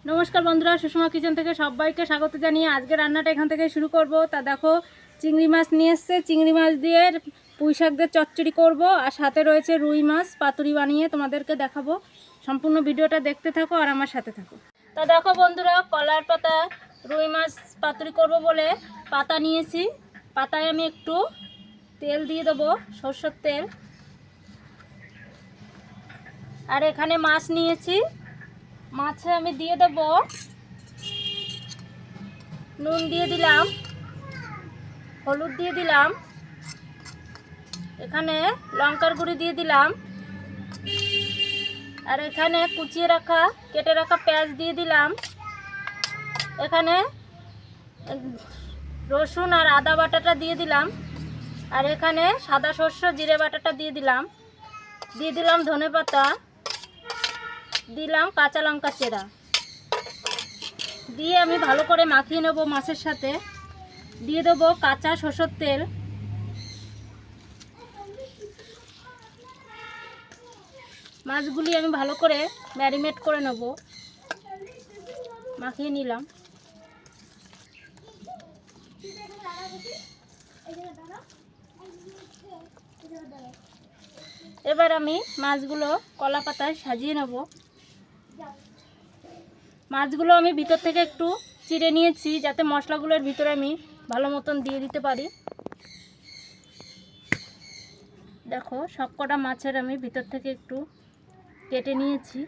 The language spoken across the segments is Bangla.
নমস্কার বন্ধুরা, সুষমা কিচেন থেকে সবাইকে স্বাগত জানিয়ে আজকে রান্নাটা এখান থেকে শুরু করব। তা দেখো, চিংড়ি মাছ নিয়ে এসছে। চিংড়ি মাছ দিয়ে পুঁই শাক দিয়ে চচ্চড়ি করবো, আর সাথে রয়েছে রুই মাছ পাতুরি বানিয়ে তোমাদেরকে দেখাবো। সম্পূর্ণ ভিডিওটা দেখতে থাকো আর আমার সাথে থাকো। তা দেখো বন্ধুরা, কলার পাতা রুই মাছ পাতুরি করব বলে পাতা নিয়েছি। পাতায় আমি একটু তেল দিয়ে দেবো, সরষের তেল। আর এখানে মাছ নিয়েছি, মাছে আমি দিয়ে দেব নুন, দিয়ে দিলাম হলুদ, দিয়ে দিলাম এখানে লঙ্কার গুঁড়ি, দিয়ে দিলাম আর এখানে কুচিয়ে রাখা কেটে রাখা পেঁয়াজ দিয়ে দিলাম। এখানে রসুন আর আদা বাটাটা দিয়ে দিলাম। আর এখানে সাদা সর্ষে জিরে বাটাটা দিয়ে দিলাম। দিয়ে দিলাম ধনেপাতা, দিলাম কাঁচা লঙ্কা চেরা, দিয়ে আমি ভালো করে মাখিয়ে নেব মাছের সাথে। দিয়ে দেবো কাঁচা সরষের তেল। মাছগুলি আমি ভালো করে ম্যারিনেট করে নেব, মাখিয়ে নিলাম। এবার আমি মাছগুলো কলা পাতায় সাজিয়ে নেব। মাছগুলো আমি ভিতর থেকে একটু চিড়ে নিয়েছি, যাতে মশলাগুলোর ভিতরে আমি ভালো মতন দিয়ে দিতে পারি। দেখো, সবকটা মাছের আমি ভিতর থেকে একটু কেটে নিয়েছি।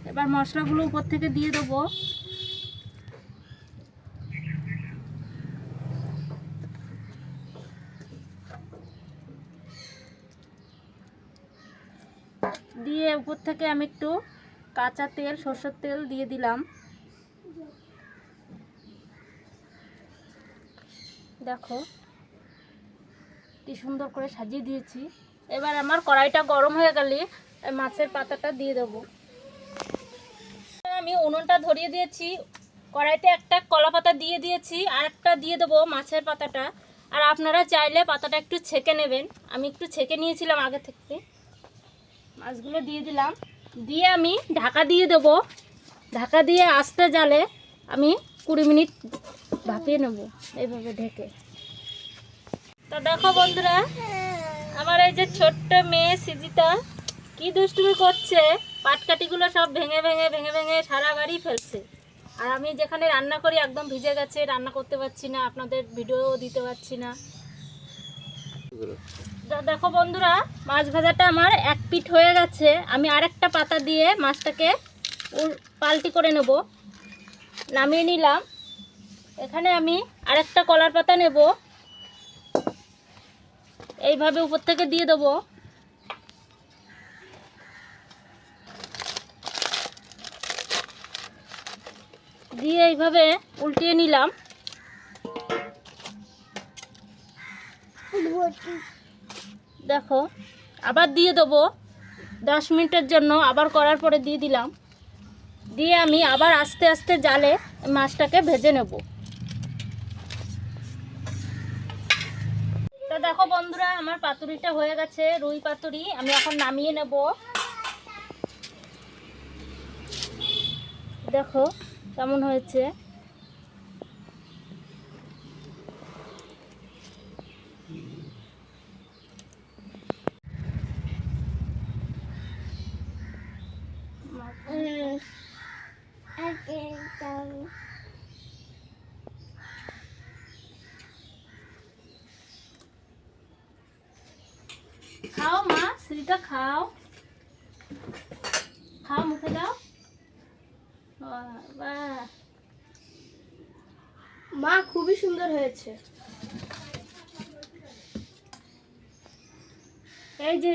এবার মশলাগুলো উপর থেকে দিয়ে দেবো। দিয়ে উপর থেকে আমি একটু কাঁচা তেল, সরষের তেল দিয়ে দিলাম। দেখো কি সুন্দর করে সাজিয়ে দিয়েছি। এবার আমার কড়াইটা গরম হয়ে গেলে মাছের পাতাটা দিয়ে দেবো। আমি উনুনটা ধরিয়ে দিয়েছি, কড়াইতে একটা কলা পাতা দিয়ে দিয়েছি, আর একটা দিয়ে দেবো মাছের পাতাটা। আর আপনারা চাইলে পাতাটা একটু ছেঁকে নেবেন, আমি একটু ছেঁকে নিয়েছিলাম আগে থেকে। মাছগুলো দিয়ে দিলাম, দিয়ে আমি ঢাকা দিয়ে দেবো। ঢাকা দিয়ে আস্তে জালে আমি 20 মিনিট ভাপিয়ে নেব, এইভাবে ঢেকে। তো দেখো বন্ধুরা, আমার এই যে ছোট্ট মেয়ে সিজিতা কি দুষ্টুমি করছে, পাটকাঠিগুলো সব ভেঙে ভেঙে ভেঙে ভেঙে সারা বাড়ি ফেলছে। আর আমি যেখানে রান্না করি একদম ভিজে গেছে, রান্না করতে পারছি না, আপনাদের ভিডিও দিতে পারছি না। দেখো বন্ধুরা, মাছ ভাজাটা আমার এক পিঠ হয়ে গেছে। আমি আরেকটা পাতা দিয়ে মাছটাকে পাল্টি করে নেব। নামিয়ে নিলাম। এখানে আমি আরেকটা কলার পাতা নেব, এইভাবে উপর থেকে দিয়ে দেবো। দিয়ে এইভাবে উল্টিয়ে নিলাম। দেখো, আবার দিয়ে দেবো 10 মিনিটের জন্য। আবার করার পরে দিয়ে দিলাম। দিয়ে আমি আবার আস্তে আস্তে জালে মাছটাকে ভেজে নেব। তো দেখো বন্ধুরা, আমার পাতুরিটা হয়ে গেছে, রুই পাতুরি। আমি এখন নামিয়ে নেব। দেখো কেমন হয়েছে। খাও মা, শ্রীটা খাও, খাও, মুখে দাও। মা, খুবই সুন্দর হয়েছে। এই যে